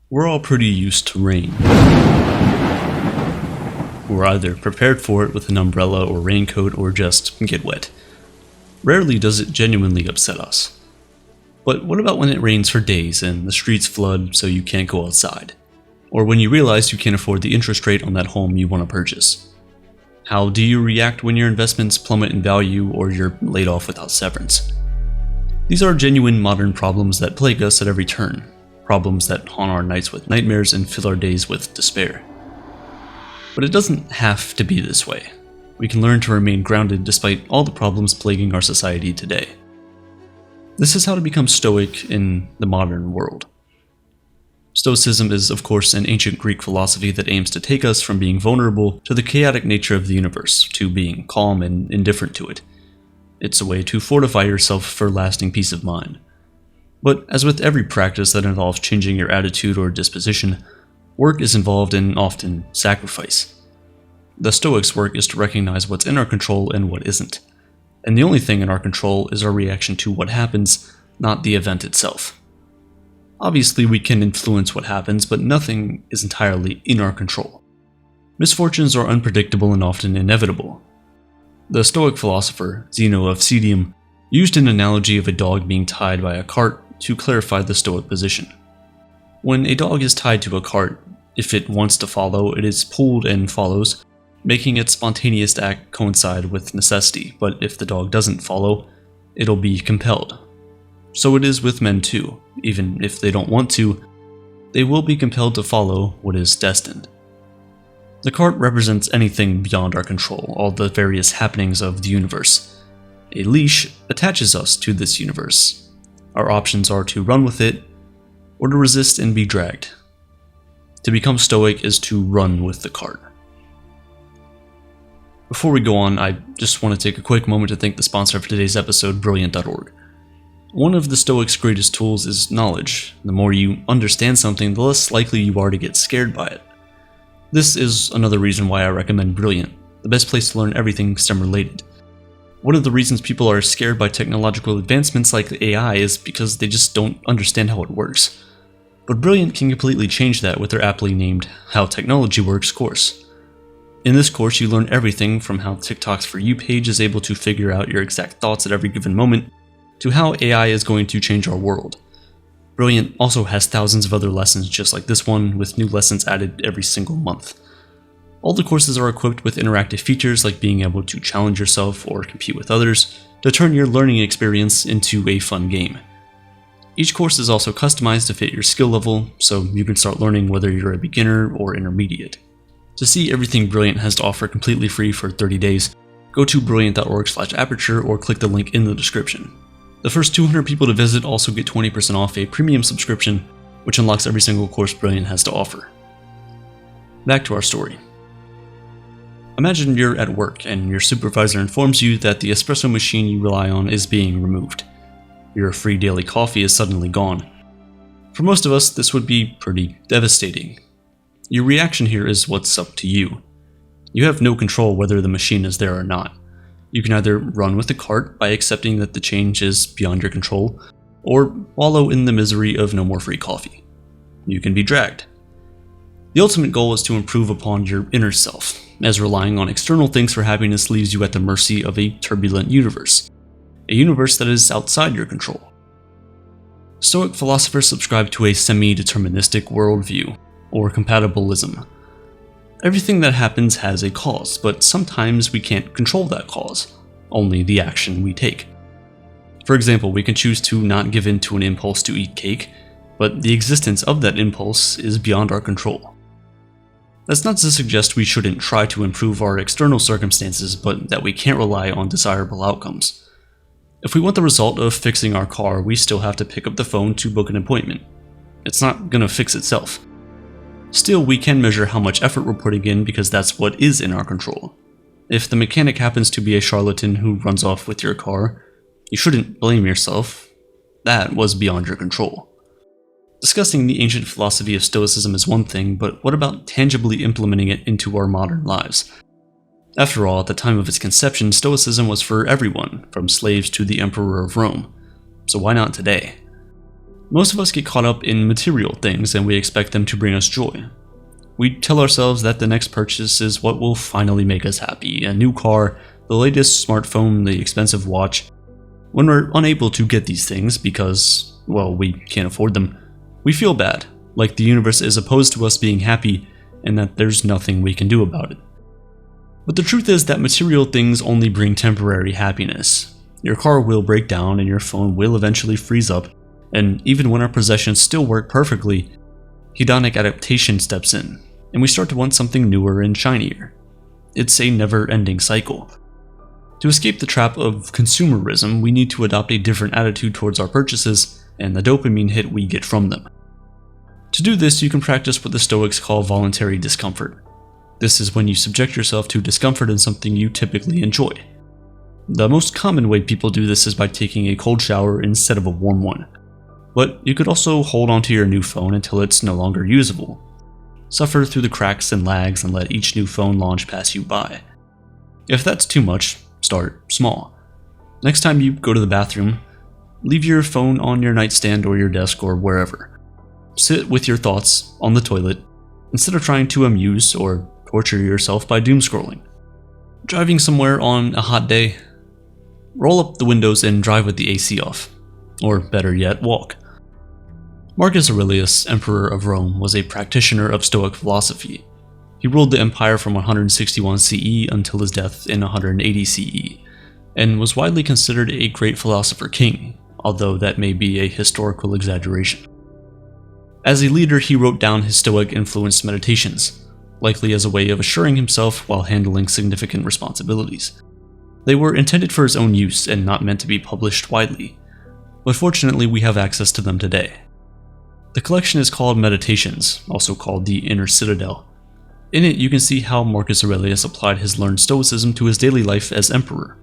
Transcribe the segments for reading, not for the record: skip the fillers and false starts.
We're all pretty used to rain. We're either prepared for it with an umbrella or raincoat or just get wet. Rarely does it genuinely upset us. But what about when it rains for days and the streets flood so you can't go outside? Or when you realize you can't afford the interest rate on that home you want to purchase? How do you react when your investments plummet in value or you're laid off without severance? These are genuine modern problems that plague us at every turn. Problems that haunt our nights with nightmares and fill our days with despair. But it doesn't have to be this way. We can learn to remain grounded despite all the problems plaguing our society today. This is how to become Stoic in the modern world. Stoicism is, of course, an ancient Greek philosophy that aims to take us from being vulnerable to the chaotic nature of the universe, to being calm and indifferent to it. It's a way to fortify yourself for lasting peace of mind. But as with every practice that involves changing your attitude or disposition, work is involved in often sacrifice. The Stoics' work is to recognize what's in our control and what isn't. And the only thing in our control is our reaction to what happens, not the event itself. Obviously, we can influence what happens, but nothing is entirely in our control. Misfortunes are unpredictable and often inevitable. The Stoic philosopher, Zeno of Citium, used an analogy of a dog being tied by a cart to clarify the Stoic position. When a dog is tied to a cart, if it wants to follow, it is pulled and follows, making its spontaneous act coincide with necessity, but if the dog doesn't follow, it'll be compelled. So it is with men too. Even if they don't want to, they will be compelled to follow what is destined. The cart represents anything beyond our control, all the various happenings of the universe. A leash attaches us to this universe. Our options are to run with it, or to resist and be dragged. To become Stoic is to run with the cart. Before we go on, I just want to take a quick moment to thank the sponsor for today's episode, Brilliant.org. One of the Stoics' greatest tools is knowledge. The more you understand something, the less likely you are to get scared by it. This is another reason why I recommend Brilliant, the best place to learn everything STEM-related. One of the reasons people are scared by technological advancements like AI is because they just don't understand how it works. But Brilliant can completely change that with their aptly named How Technology Works course. In this course, you learn everything from how TikTok's For You page is able to figure out your exact thoughts at every given moment, to how AI is going to change our world. Brilliant also has thousands of other lessons just like this one, with new lessons added every single month. All the courses are equipped with interactive features like being able to challenge yourself or compete with others to turn your learning experience into a fun game. Each course is also customized to fit your skill level, so you can start learning whether you're a beginner or intermediate. To see everything Brilliant has to offer completely free for 30 days, go to brilliant.org/aperture or click the link in the description. The first 200 people to visit also get 20% off a premium subscription, which unlocks every single course Brilliant has to offer. Back to our story. Imagine you're at work and your supervisor informs you that the espresso machine you rely on is being removed. Your free daily coffee is suddenly gone. For most of us, this would be pretty devastating. Your reaction here is what's up to you. You have no control whether the machine is there or not. You can either run with the cart by accepting that the change is beyond your control, or wallow in the misery of no more free coffee. You can be dragged. The ultimate goal is to improve upon your inner self, as relying on external things for happiness leaves you at the mercy of a turbulent universe, a universe that is outside your control. Stoic philosophers subscribe to a semi-deterministic worldview, or compatibilism. Everything that happens has a cause, but sometimes we can't control that cause, only the action we take. For example, we can choose to not give in to an impulse to eat cake, but the existence of that impulse is beyond our control. That's not to suggest we shouldn't try to improve our external circumstances, but that we can't rely on desirable outcomes. If we want the result of fixing our car, we still have to pick up the phone to book an appointment. It's not gonna fix itself. Still, we can measure how much effort we're putting in because that's what is in our control. If the mechanic happens to be a charlatan who runs off with your car, you shouldn't blame yourself. That was beyond your control. Discussing the ancient philosophy of Stoicism is one thing, but what about tangibly implementing it into our modern lives? After all, at the time of its conception, Stoicism was for everyone, from slaves to the Emperor of Rome. So why not today? Most of us get caught up in material things and we expect them to bring us joy. We tell ourselves that the next purchase is what will finally make us happy: a new car, the latest smartphone, the expensive watch. When we're unable to get these things because, well, we can't afford them, we feel bad, like the universe is opposed to us being happy and that there's nothing we can do about it. But the truth is that material things only bring temporary happiness. Your car will break down and your phone will eventually freeze up, and even when our possessions still work perfectly, hedonic adaptation steps in, and we start to want something newer and shinier. It's a never-ending cycle. To escape the trap of consumerism, we need to adopt a different attitude towards our purchases and the dopamine hit we get from them. To do this, you can practice what the Stoics call voluntary discomfort. This is when you subject yourself to discomfort in something you typically enjoy. The most common way people do this is by taking a cold shower instead of a warm one. But you could also hold onto your new phone until it's no longer usable. Suffer through the cracks and lags and let each new phone launch pass you by. If that's too much, start small. Next time you go to the bathroom, leave your phone on your nightstand or your desk or wherever. Sit with your thoughts on the toilet instead of trying to amuse or torture yourself by doom scrolling. Driving somewhere on a hot day, roll up the windows and drive with the AC off. Or better yet, walk. Marcus Aurelius, Emperor of Rome, was a practitioner of Stoic philosophy. He ruled the empire from 161 CE until his death in 180 CE, and was widely considered a great philosopher king, although that may be a historical exaggeration. As a leader, he wrote down his Stoic-influenced meditations, likely as a way of assuring himself while handling significant responsibilities. They were intended for his own use and not meant to be published widely, but fortunately we have access to them today. The collection is called Meditations, also called the Inner Citadel. In it, you can see how Marcus Aurelius applied his learned Stoicism to his daily life as emperor.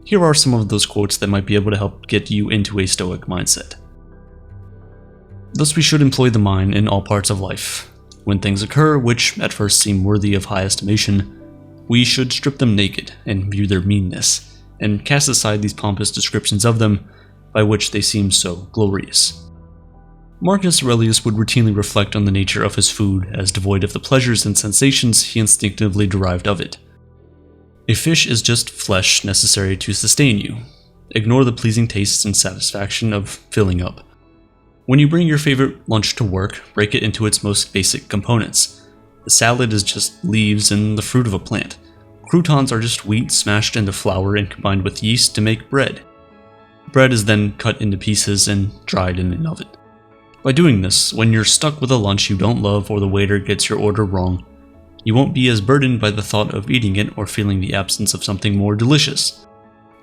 Here are some of those quotes that might be able to help get you into a Stoic mindset. Thus we should employ the mind in all parts of life. When things occur which at first seem worthy of high estimation, we should strip them naked and view their meanness, and cast aside these pompous descriptions of them by which they seem so glorious. Marcus Aurelius would routinely reflect on the nature of his food as devoid of the pleasures and sensations he instinctively derived of it. A fish is just flesh necessary to sustain you. Ignore the pleasing tastes and satisfaction of filling up. When you bring your favorite lunch to work, break it into its most basic components. The salad is just leaves and the fruit of a plant. Croutons are just wheat smashed into flour and combined with yeast to make bread. Bread is then cut into pieces and dried in an oven. By doing this, when you're stuck with a lunch you don't love or the waiter gets your order wrong, you won't be as burdened by the thought of eating it or feeling the absence of something more delicious.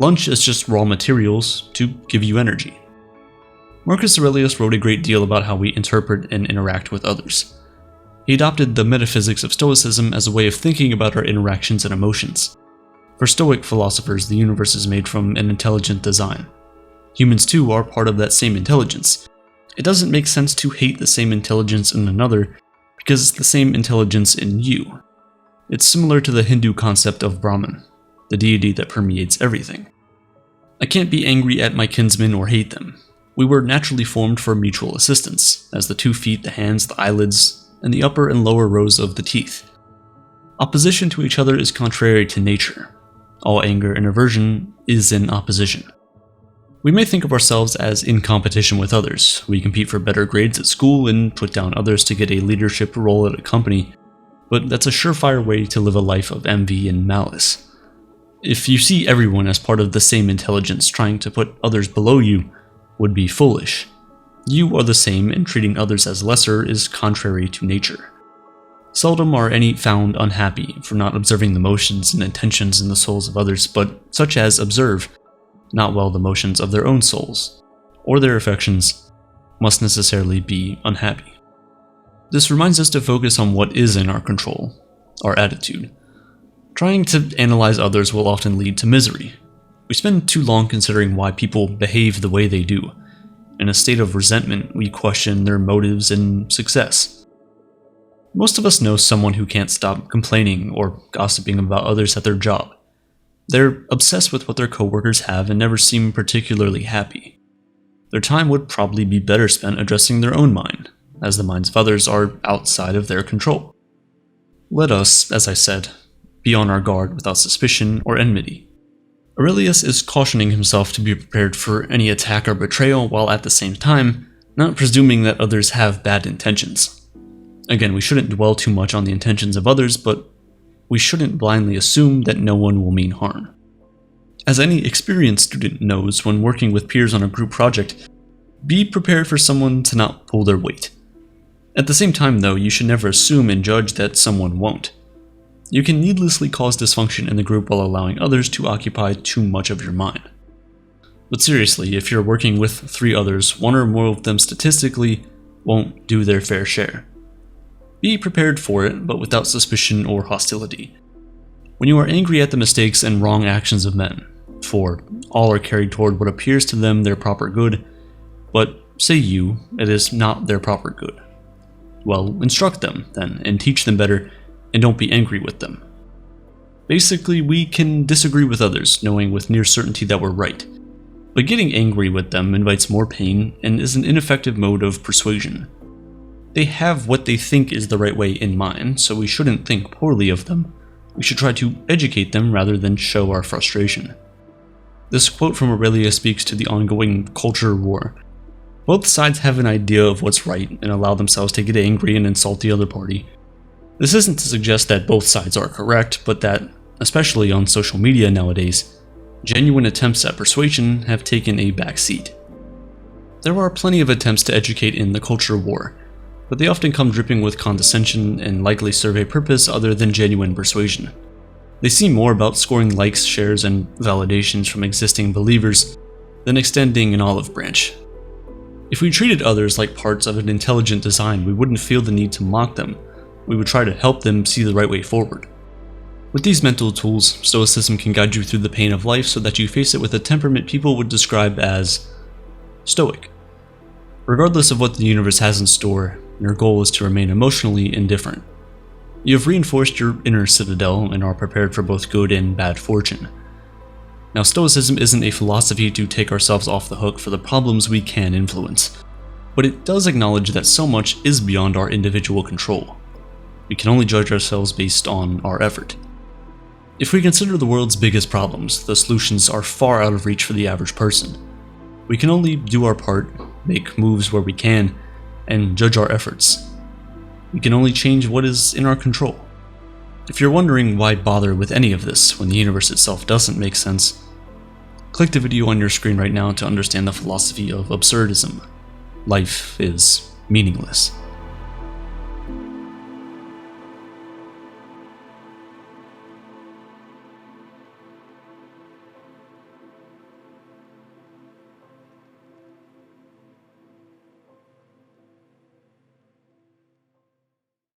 Lunch is just raw materials to give you energy. Marcus Aurelius wrote a great deal about how we interpret and interact with others. He adopted the metaphysics of Stoicism as a way of thinking about our interactions and emotions. For Stoic philosophers, the universe is made from an intelligent design. Humans too are part of that same intelligence. It doesn't make sense to hate the same intelligence in another because it's the same intelligence in you. It's similar to the Hindu concept of Brahman, the deity that permeates everything. I can't be angry at my kinsmen or hate them. We were naturally formed for mutual assistance, as the 2 feet, the hands, the eyelids, and the upper and lower rows of the teeth. Opposition to each other is contrary to nature. All anger and aversion is in opposition. We may think of ourselves as in competition with others. We compete for better grades at school and put down others to get a leadership role at a company, but that's a surefire way to live a life of envy and malice. If you see everyone as part of the same intelligence, trying to put others below you would be foolish. You are the same, and treating others as lesser is contrary to nature. Seldom are any found unhappy for not observing the motions and intentions in the souls of others, but such as observe not well the motions of their own souls, or their affections, must necessarily be unhappy. This reminds us to focus on what is in our control, our attitude. Trying to analyze others will often lead to misery. We spend too long considering why people behave the way they do. In a state of resentment, we question their motives and success. Most of us know someone who can't stop complaining or gossiping about others at their job. They're obsessed with what their coworkers have and never seem particularly happy. their time would probably be better spent addressing their own mind, as the minds of others are outside of their control. Let us, as I said, be on our guard without suspicion or enmity. Aurelius is cautioning himself to be prepared for any attack or betrayal, while at the same time, not presuming that others have bad intentions. Again, we shouldn't dwell too much on the intentions of others, but we shouldn't blindly assume that no one will mean harm. As any experienced student knows when working with peers on a group project, be prepared for someone to not pull their weight. At the same time, though, you should never assume and judge that someone won't. You can needlessly cause dysfunction in the group while allowing others to occupy too much of your mind. But seriously, if you're working with 3 others, 1 or more of them statistically won't do their fair share. Be prepared for it, but without suspicion or hostility. When you are angry at the mistakes and wrong actions of men, for all are carried toward what appears to them their proper good, but say you, it is not their proper good. Well, instruct them, then, and teach them better, and don't be angry with them. Basically, we can disagree with others, knowing with near certainty that we're right. But getting angry with them invites more pain and is an ineffective mode of persuasion. They have what they think is the right way in mind, so we shouldn't think poorly of them. We should try to educate them rather than show our frustration. This quote from Aurelius speaks to the ongoing culture war. Both sides have an idea of what's right and allow themselves to get angry and insult the other party. This isn't to suggest that both sides are correct, but that, especially on social media nowadays, genuine attempts at persuasion have taken a back seat. There are plenty of attempts to educate in the culture war, but they often come dripping with condescension and likely serve a purpose other than genuine persuasion. They seem more about scoring likes, shares, and validations from existing believers than extending an olive branch. If we treated others like parts of an intelligent design, we wouldn't feel the need to mock them. We would try to help them see the right way forward. With these mental tools, Stoicism can guide you through the pain of life so that you face it with a temperament people would describe as Stoic. Regardless of what the universe has in store, your goal is to remain emotionally indifferent. You have reinforced your inner citadel and are prepared for both good and bad fortune. Now, Stoicism isn't a philosophy to take ourselves off the hook for the problems we can influence, but it does acknowledge that so much is beyond our individual control. We can only judge ourselves based on our effort. If we consider the world's biggest problems, the solutions are far out of reach for the average person. We can only do our part, make moves where we can, and judge our efforts. We can only change what is in our control. If you're wondering why bother with any of this when the universe itself doesn't make sense, click the video on your screen right now to understand the philosophy of absurdism. Life is meaningless.